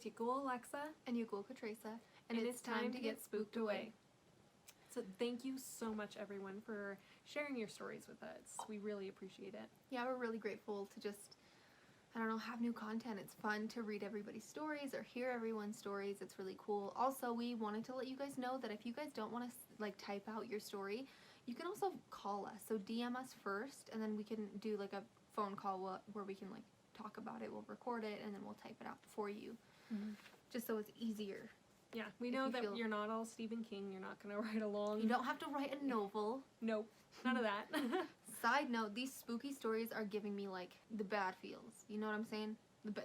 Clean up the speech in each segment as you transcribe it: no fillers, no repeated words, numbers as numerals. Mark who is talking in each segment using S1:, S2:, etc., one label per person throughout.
S1: Tickle Alexa.
S2: And Yukul Katresa.
S1: And it's time to get spooked away. So thank you so much, everyone, for sharing your stories with us. We really appreciate it.
S2: Yeah, we're really grateful to just, I don't know, have new content. It's fun to read everybody's stories or hear everyone's stories. It's really cool. Also, we wanted to let you guys know that if you guys don't want to like type out your story, you can also call us. So DM us first, and then we can do like a phone call where we can like talk about it. We'll record it, and then we'll type it out for you, just so it's easier.
S1: Yeah, we know that you're not all Stephen King. You're not going to write along.
S2: You don't have to write a novel.
S1: Nope, none of that.
S2: Side note, these spooky stories are giving me like the bad feels. You know what I'm saying?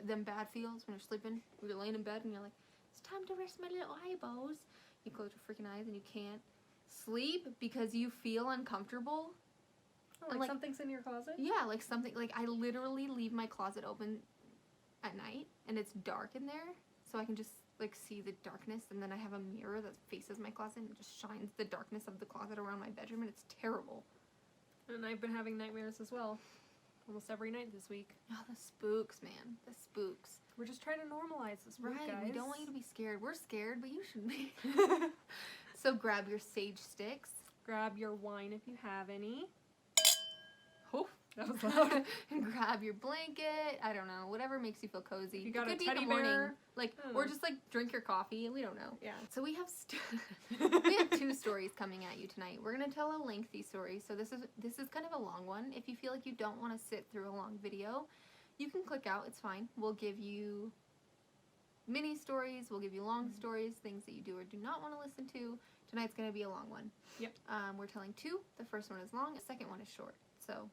S2: Them bad feels when you're sleeping, when you're laying in bed and you're like, it's time to rest my little eyeballs. You close your freaking eyes and you can't sleep because you feel uncomfortable.
S1: Oh, like something's in your closet?
S2: Yeah, like something, like I literally leave my closet open at night and it's dark in there, so I can just like see the darkness, and then I have a mirror that faces my closet and just shines the darkness of the closet around my bedroom, and it's terrible.
S1: And I've been having nightmares as well, almost every night this week.
S2: Oh, the spooks, man. The spooks.
S1: We're just trying to normalize the spook,
S2: right,
S1: guys.
S2: We don't want you to be scared. We're scared, but you shouldn't be. So grab your sage sticks.
S1: Grab your wine if you have any.
S2: Oh,
S1: that was loud.
S2: Grab your blanket. I don't know. Whatever makes you feel cozy.
S1: You got
S2: it
S1: a
S2: could
S1: teddy
S2: be the morning.
S1: bear.
S2: Like, or just like drink your coffee. We don't know.
S1: Yeah.
S2: So we have we have 2 stories coming at you tonight. We're gonna tell a lengthy story. So this is kind of a long one. If you feel like you don't want to sit through a long video, you can click out. It's fine. We'll give you mini stories. We'll give you long stories, things that you do or do not want to listen to. Tonight's gonna be a long one.
S1: Yep.
S2: We're telling 2. The first one is long. The second one is short. So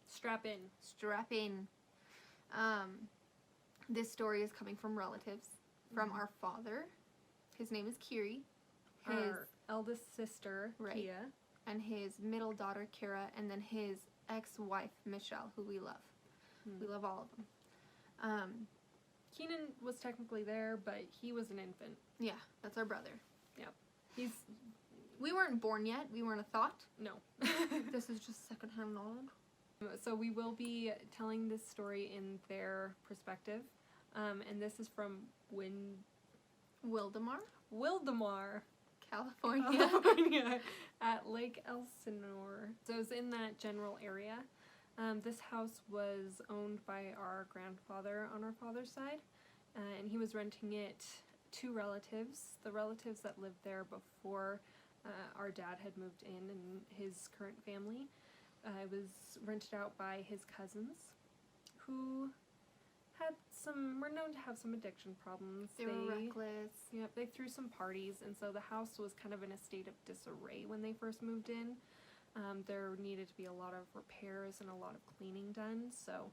S1: strap in.
S2: Strap in. This story is coming from relatives, from our father. His name is Kiri.
S1: Our eldest sister, Kia.
S2: And his middle daughter, Kara, and then his ex-wife, Michelle, who we love. We love all of them.
S1: Keenan was technically there, but he was an infant.
S2: Yeah, that's our brother.
S1: Yep.
S2: We weren't born yet. We weren't a thought.
S1: No.
S2: This is just secondhand knowledge.
S1: So we will be telling this story in their perspective. And this is from
S2: Wildemar,
S1: California, at Lake Elsinore. So it was in that general area. This house was owned by our grandfather on our father's side, and he was renting it to relatives, the relatives that lived there before our dad had moved in and his current family. It was rented out by his cousins, who were known to have some addiction problems.
S2: They were reckless.
S1: Yep, they threw some parties, and so the house was kind of in a state of disarray when they first moved in. There needed to be a lot of repairs and a lot of cleaning done, so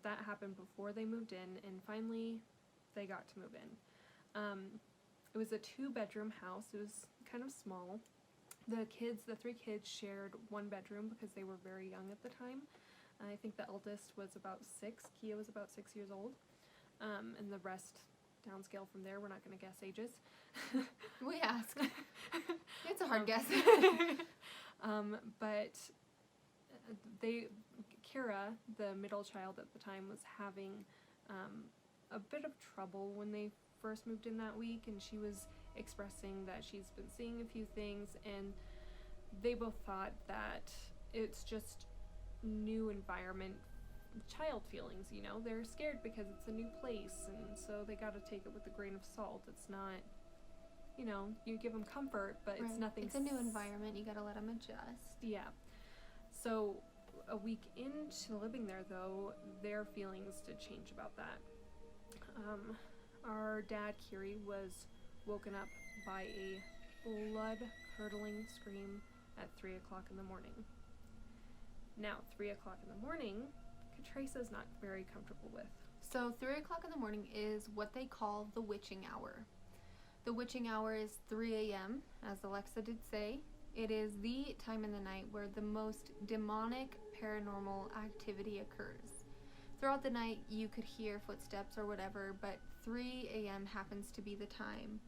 S1: that happened before they moved in, and finally they got to move in. It was a 2-bedroom house. It was kind of small. The 3 kids shared 1 bedroom because they were very young at the time. I think the eldest was about 6. Kia was about 6 years old. And the rest downscale from there. We're not going to guess ages.
S2: We asked. It's a hard guess.
S1: But Kira, the middle child at the time, was having a bit of trouble when they first moved in that week, and she was expressing that she's been seeing a few things, and they both thought that it's just new environment child feelings, you know. They're scared because it's a new place, and so they got to take it with a grain of salt. It's not, you know, you give them comfort, but it's nothing.
S2: It's a new environment. You got to let them adjust.
S1: Yeah. So a week into living there, though, their feelings did change about that. Our dad, Kiri, was woken up by a blood-curdling scream at 3 o'clock in the morning. Now, 3 o'clock in the morning, Katresa's not very comfortable with.
S2: So 3 o'clock in the morning is what they call the witching hour. The witching hour is 3 a.m., as Alexa did say. It is the time in the night where the most demonic paranormal activity occurs. Throughout the night, you could hear footsteps or whatever, but 3 a.m. happens to be the time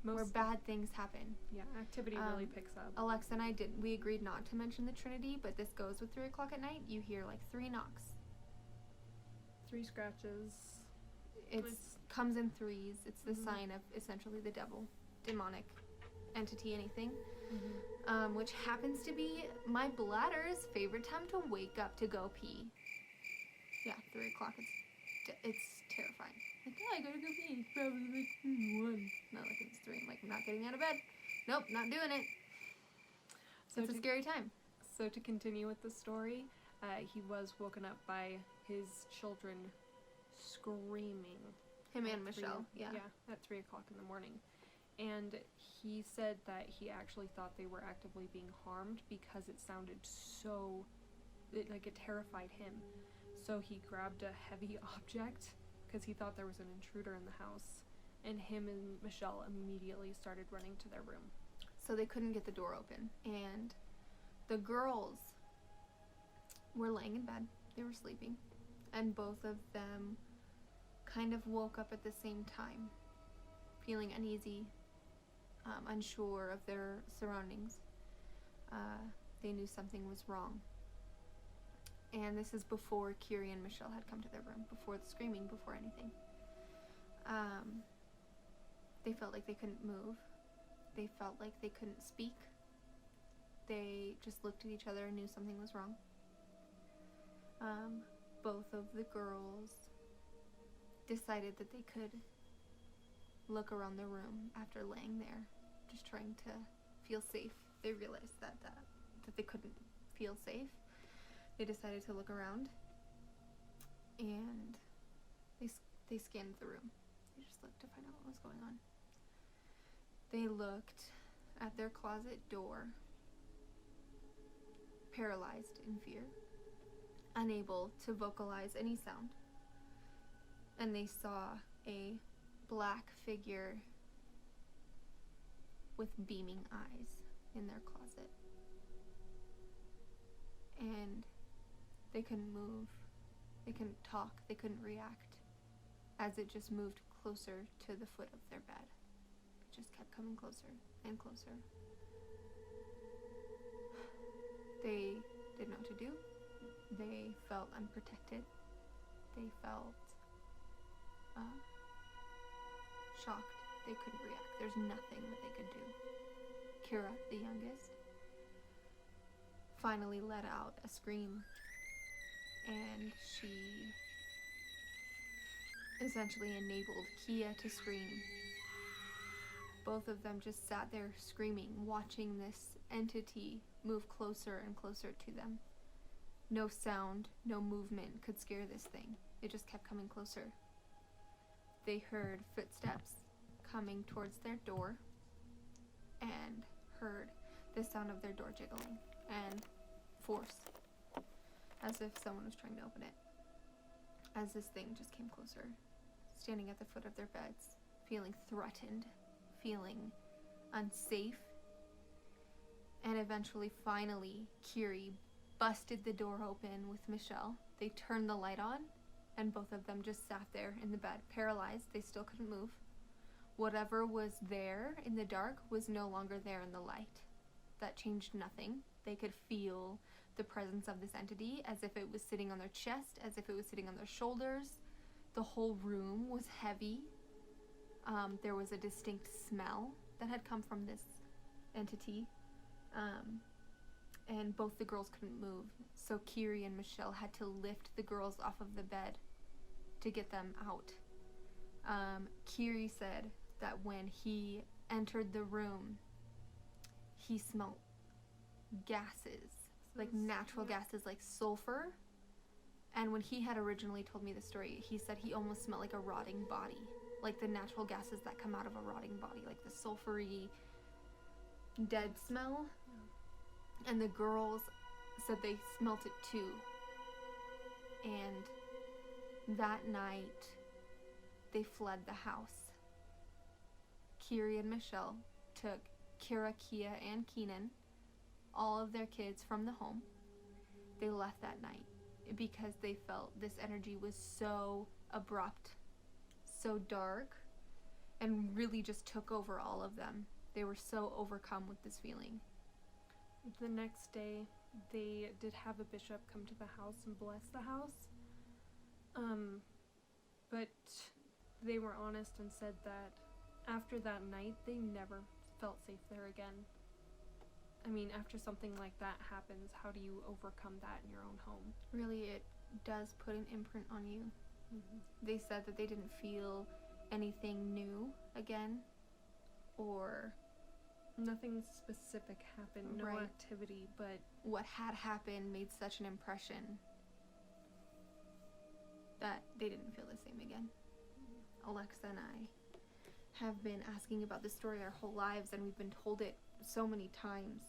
S2: where bad things happen.
S1: Yeah, activity really picks up.
S2: Alexa and I we agreed not to mention the Trinity, but this goes with 3 o'clock at night. You hear like 3 knocks.
S1: 3 scratches.
S2: It's comes in threes. It's the
S1: Mhm.
S2: sign of essentially the devil, demonic entity, anything.
S1: Mhm.
S2: Which happens to be my bladder's favorite time to wake up to go pee. Yeah, 3 o'clock. It's terrifying. Like, oh, I gotta go pee. It's probably like 1. No, like it's 3. I'm like, I'm not getting out of bed. Nope, not doing it.
S1: So
S2: It's a scary time.
S1: So to continue with the story, he was woken up by his children screaming.
S2: Him
S1: at
S2: and Michelle. Yeah.
S1: at 3 o'clock in the morning. And he said that he actually thought they were actively being harmed because it sounded so, like it terrified him. So he grabbed a heavy object because he thought there was an intruder in the house. And him and Michelle immediately started running to their room.
S2: So they couldn't get the door open. And the girls were laying in bed. They were sleeping. And both of them kind of woke up at the same time, feeling uneasy, unsure of their surroundings. They knew something was wrong. And this is before Kiri and Michelle had come to their room, before the screaming, before anything. They felt like they couldn't move. They felt like they couldn't speak. They just looked at each other and knew something was wrong. Both of the girls decided that they could look around the room after laying there, just trying to feel safe. They realized that they couldn't feel safe. They decided to look around, and they scanned the room. They just looked to find out what was going on. They looked at their closet door, paralyzed in fear, unable to vocalize any sound. And they saw a black figure with beaming eyes in their closet. And they couldn't move, they couldn't talk, they couldn't react, as it just moved closer to the foot of their bed. It just kept coming closer and closer. They didn't know what to do. They felt unprotected. They felt shocked. They couldn't react. There's nothing that they could do. Kira, the youngest, finally let out a scream, and she essentially enabled Kia to scream. Both of them just sat there screaming, watching this entity move closer and closer to them. No sound, no movement could scare this thing. It just kept coming closer. They heard footsteps coming towards their door and heard the sound of their door jiggling and force, as if someone was trying to open it. As this thing just came closer, standing at the foot of their beds, feeling threatened, feeling unsafe, and eventually, finally, Kiri busted the door open with Michelle. They turned the light on, and both of them just sat there in the bed, paralyzed. They still couldn't move. Whatever was there in the dark was no longer there in the light. That changed nothing. They could feel the presence of this entity as if it was sitting on their chest, as if it was sitting on their shoulders. The whole room was heavy. There was a distinct smell that had come from this entity. And both the girls couldn't move. So Kiri and Michelle had to lift the girls off of the bed to get them out. Kiri said that when he entered the room, he smelled gases, like natural gases, like sulfur. And when he had originally told me the story, he said he almost smelled like a rotting body, like the natural gases that come out of a rotting body, like the sulfury, dead smell. And the girls said they smelt it too. And that night, they fled the house. Kiri and Michelle took Kira, Kia, and Keenan, all of their kids, from the home. They left that night because they felt this energy was so abrupt, so dark, and really just took over all of them. They were so overcome with this feeling.
S1: The next day, they did have a bishop come to the house and bless the house. But they were honest and said that after that night, they never felt safe there again. I mean, after something like that happens, how do you overcome that in your own home?
S2: Really, it does put an imprint on you.
S1: Mm-hmm.
S2: They said that they didn't feel anything new again, or
S1: Nothing specific happened, no
S2: Right.
S1: activity, but
S2: what had happened made such an impression that they didn't feel the same again. Alexa and I have been asking about this story our whole lives, and we've been told it so many times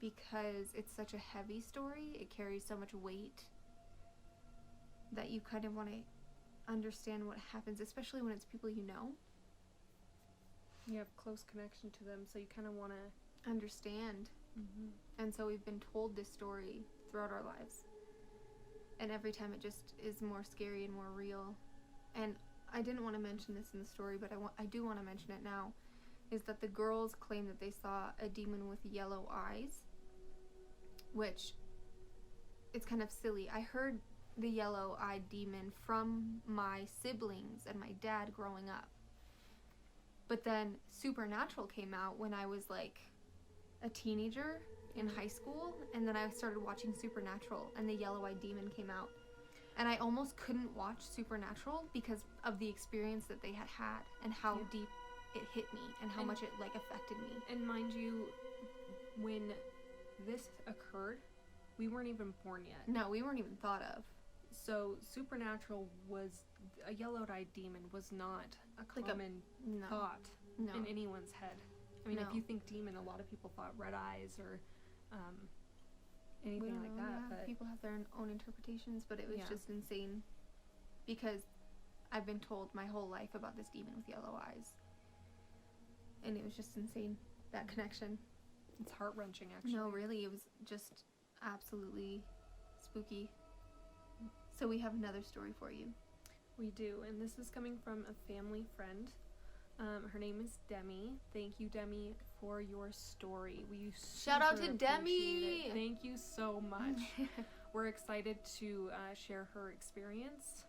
S2: because it's such a heavy story. It carries so much weight that you kind of want to understand what happens, especially when it's people you know.
S1: you have close connection to them, so you kind of want to.
S2: Understand. And so we've been told this story throughout our lives. And every time it just is more scary and more real. And I didn't want to mention this in the story, but I do want to mention it now, is that the girls claim that they saw a demon with yellow eyes, which it's kind of silly. I heard the yellow-eyed demon from my siblings and my dad growing up. But then Supernatural came out when I was like a teenager in high school, and then I started watching Supernatural, and the yellow-eyed demon came out. And I almost couldn't watch Supernatural because of the experience that they had had and how deep it hit me and how much it like affected me.
S1: And mind you, when this occurred, we weren't even born yet.
S2: No, we weren't even thought of.
S1: So Supernatural was, a yellow-eyed demon was not a common thought in anyone's head. I mean, if you think demon, a lot of people thought red eyes or anything like that.
S2: Yeah,
S1: but
S2: people have their own interpretations, but it was just insane because I've been told my whole life about this demon with yellow eyes. And it was just insane, that connection.
S1: it's heart-wrenching, actually.
S2: No, really, it was just absolutely spooky. So we have another story for you.
S1: We do, and this is coming from a family friend. Her name is Demi. Thank you, Demi, for your story. We
S2: Shout out to
S1: super
S2: Demi!
S1: appreciate it. Thank you so much. We're excited to share her experience,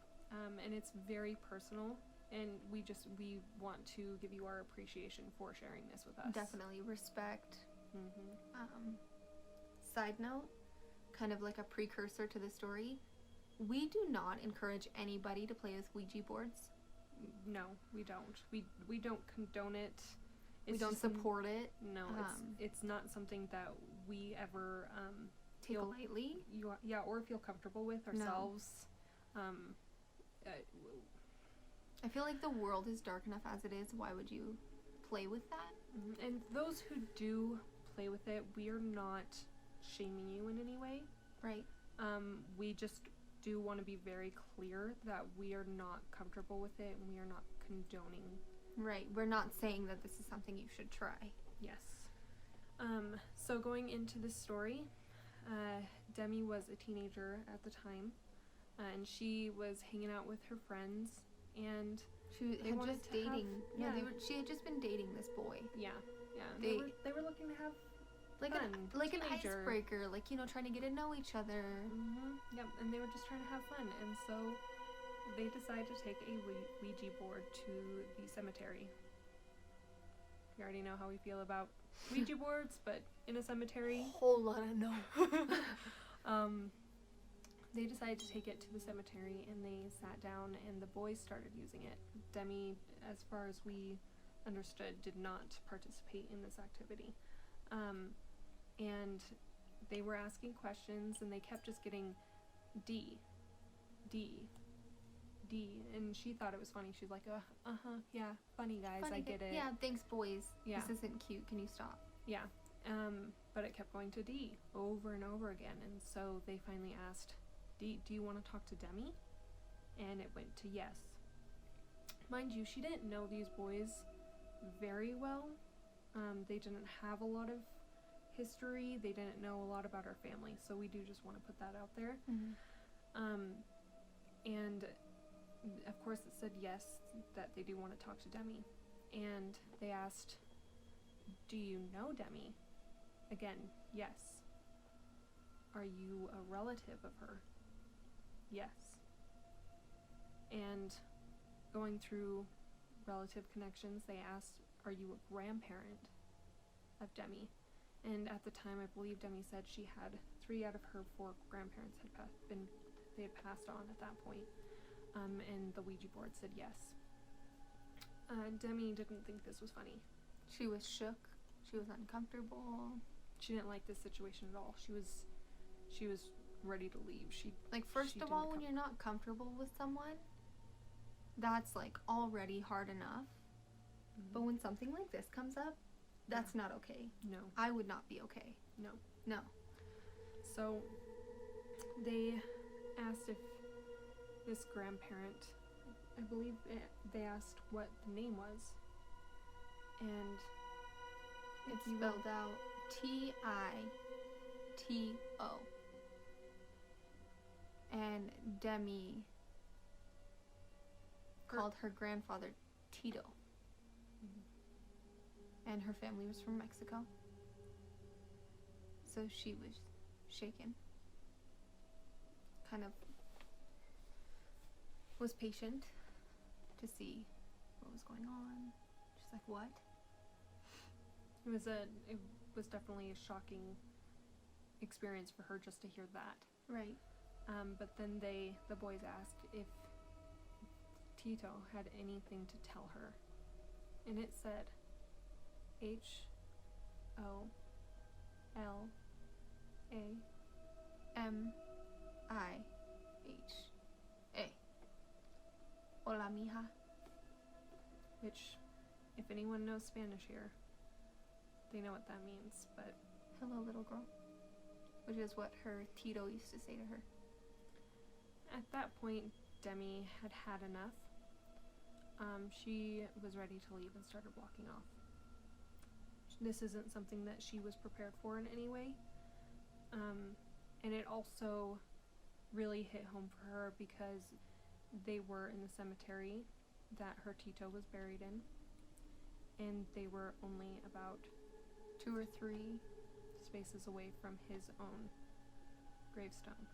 S1: and it's very personal, and we want to give you our appreciation for sharing this with us.
S2: Definitely respect.
S1: Mm-hmm.
S2: Side note, kind of like a precursor to the story, we do not encourage anybody to play with Ouija boards.
S1: No, we don't. We don't condone it.
S2: We don't support it.
S1: No, it's not something that we ever
S2: Take lightly.
S1: Or feel comfortable with ourselves.
S2: I feel like the world is dark enough as it is. Why would you play with that?
S1: And those who do play with it, we are not shaming you in any way.
S2: Right.
S1: We just do want to be very clear that we are not comfortable with it and we are not condoning.
S2: Right. We're not saying that this is something you should try.
S1: Yes. So going into this story, Demi was a teenager at the time, and she was hanging out with her friends, and
S2: she had just dating. She had just been dating this boy.
S1: Yeah. They were looking to have
S2: like
S1: fun,
S2: an icebreaker, like, trying to get to know each other.
S1: Yep, and they were just trying to have fun, and so they decided to take a Ouija board to the cemetery. You already know how we feel about Ouija boards, but in a cemetery.
S2: Whole lot of no.
S1: They decided to take it to the cemetery, and they sat down, and the boys started using it. Demi, as far as we understood, did not participate in this activity. And they were asking questions, and they kept just getting D, and she thought it was funny. She's like, yeah, funny guys, I get it.
S2: Yeah, thanks boys.
S1: Yeah.
S2: This isn't cute. Can you stop?
S1: Yeah. But it kept going to D over and over again, and so they finally asked, D, do you want to talk to Demi? And it went to yes. Mind you, she didn't know these boys very well. They didn't have a lot of history. They didn't know a lot about our family, so we do just want to put that out there. And of course it said yes, that they do want to talk to Demi. And they asked, do you know Demi? Again, yes. Are you a relative of her? Yes. And going through relative connections, they asked, "Are you a grandparent of Demi?" And at the time, I believe Demi said she had 3 out of her 4 grandparents had passed on at that point. And the Ouija board said yes. Demi didn't think this was funny.
S2: She was shook. She was uncomfortable.
S1: She didn't like this situation at all. She was ready to leave.
S2: First
S1: she
S2: of
S1: didn't
S2: all, when you're not comfortable with someone, that's like already hard enough.
S1: Mm-hmm.
S2: But when something like this comes up, that's not okay.
S1: No.
S2: I would not be okay.
S1: No.
S2: No.
S1: So they asked if this grandparent, I believe they asked what the name was. And
S2: it's spelled out Tito. And Demi called her grandfather Tito. Mm-hmm. And her family was from Mexico. So she was shaken. Kind of was patient to see what was going on. She's like, what?
S1: It was definitely a shocking experience for her just to hear that.
S2: Right.
S1: But then the boys asked if Tito had anything to tell her. And it said
S2: HOLAMIHA. Hola, mija.
S1: Which, if anyone knows Spanish here, they know what that means, but...
S2: Hello, little girl. Which is what her Tito used to say to her.
S1: At that point, Demi had had enough. She was ready to leave and started walking off. This isn't something that she was prepared for in any way. And it also really hit home for her because they were in the cemetery that her Tito was buried in. And they were only about 2 or 3 spaces away from his own gravestone.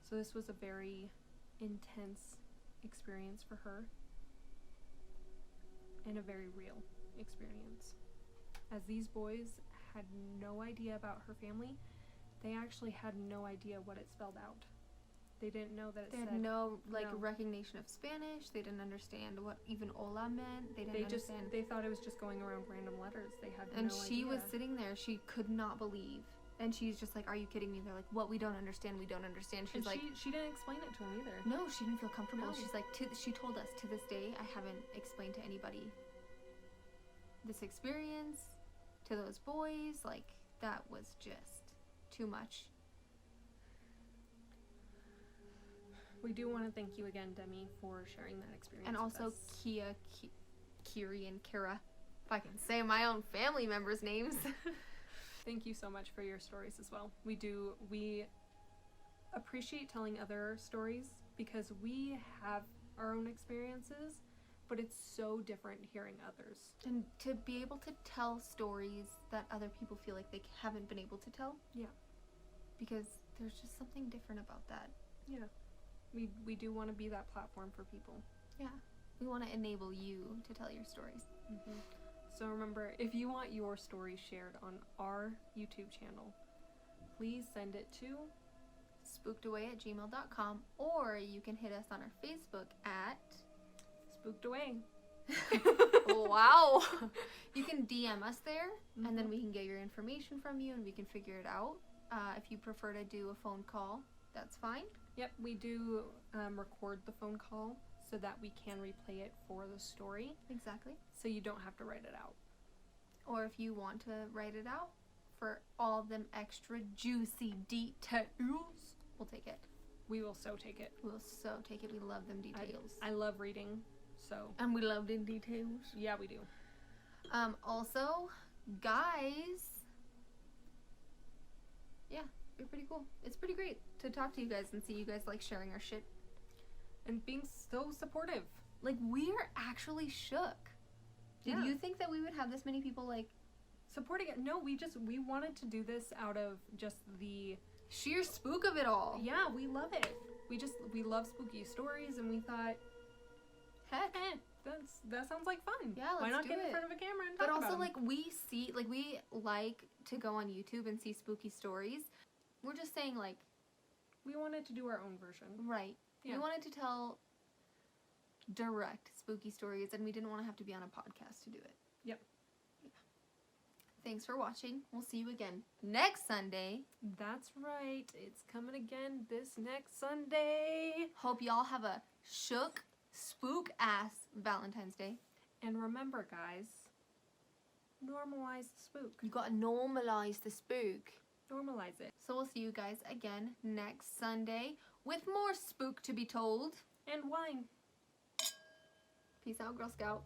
S1: So this was a very intense experience for her and a very real experience. As these boys had no idea about her family, they actually had no idea what it spelled out. They didn't know that it said...
S2: They had no recognition of Spanish. They didn't understand what even hola meant. They understand.
S1: They thought it was just going around random letters. They had no idea.
S2: And she was sitting there. She could not believe. And she's just like, "Are you kidding me?" They're like, "What? We don't understand. We don't understand." She's like,
S1: she didn't explain it to him either.
S2: No, she didn't feel comfortable.
S1: No.
S2: She's like, she told us, to this day, I haven't explained to anybody this experience, to those boys. Like, that was just too much.
S1: We do want to thank you again, Demi, for sharing that experience.
S2: And also
S1: with us.
S2: Kiri, and Kira. If I can say my own family members' names.
S1: Thank you so much for your stories as well. We appreciate telling other stories because we have our own experiences, but it's so different hearing others.
S2: And to be able to tell stories that other people feel like they haven't been able to tell.
S1: Yeah.
S2: Because there's just something different about that.
S1: Yeah. We do want to be that platform for people.
S2: Yeah. We want to enable you to tell your stories.
S1: Mm-hmm. So remember, if you want your story shared on our YouTube channel, please send it to
S2: spookedaway@gmail.com, or you can hit us on our Facebook at
S1: spookedaway.
S2: Wow. You can DM us there,
S1: Mm-hmm.
S2: and then we can get your information from you and we can figure it out. If you prefer to do a phone call, that's fine.
S1: Yep, we do record the phone call so that we can replay it for the story.
S2: Exactly.
S1: So you don't have to write it out.
S2: Or if you want to write it out for all them extra juicy details, we'll take it.
S1: We will so take it.
S2: We'll so take it. We love them details.
S1: I love reading, so.
S2: And we love them details.
S1: Yeah, we do.
S2: Also, guys, yeah, you're pretty cool. It's pretty great to talk to you guys and see you guys like sharing our shit.
S1: And being so supportive.
S2: Like, we're actually shook. Did you think that we would have this many people, like...
S1: supporting it? No, we wanted to do this out of just the...
S2: sheer spook of it all.
S1: Yeah, we love it. We love spooky stories, and we thought,
S2: Heck.
S1: That sounds like fun.
S2: Yeah,
S1: Why
S2: let's
S1: not
S2: do
S1: get in
S2: it.
S1: front of a camera and
S2: But
S1: talk
S2: also,
S1: about 'em?
S2: like, we like to go on YouTube and see spooky stories. We're just saying, like,
S1: we wanted to do our own version.
S2: right.
S1: Yeah.
S2: We wanted to tell direct spooky stories, and we didn't want to have to be on a podcast to do it.
S1: Yep.
S2: Yeah. Thanks for watching. We'll see you again next Sunday.
S1: That's right. It's coming again this next Sunday.
S2: Hope y'all have a shook, spook-ass Valentine's Day.
S1: And remember, guys, normalize the spook.
S2: You gotta normalize the spook.
S1: Normalize it.
S2: So we'll see you guys again next Sunday with more spook to be told.
S1: And wine.
S2: Peace out, Girl Scout.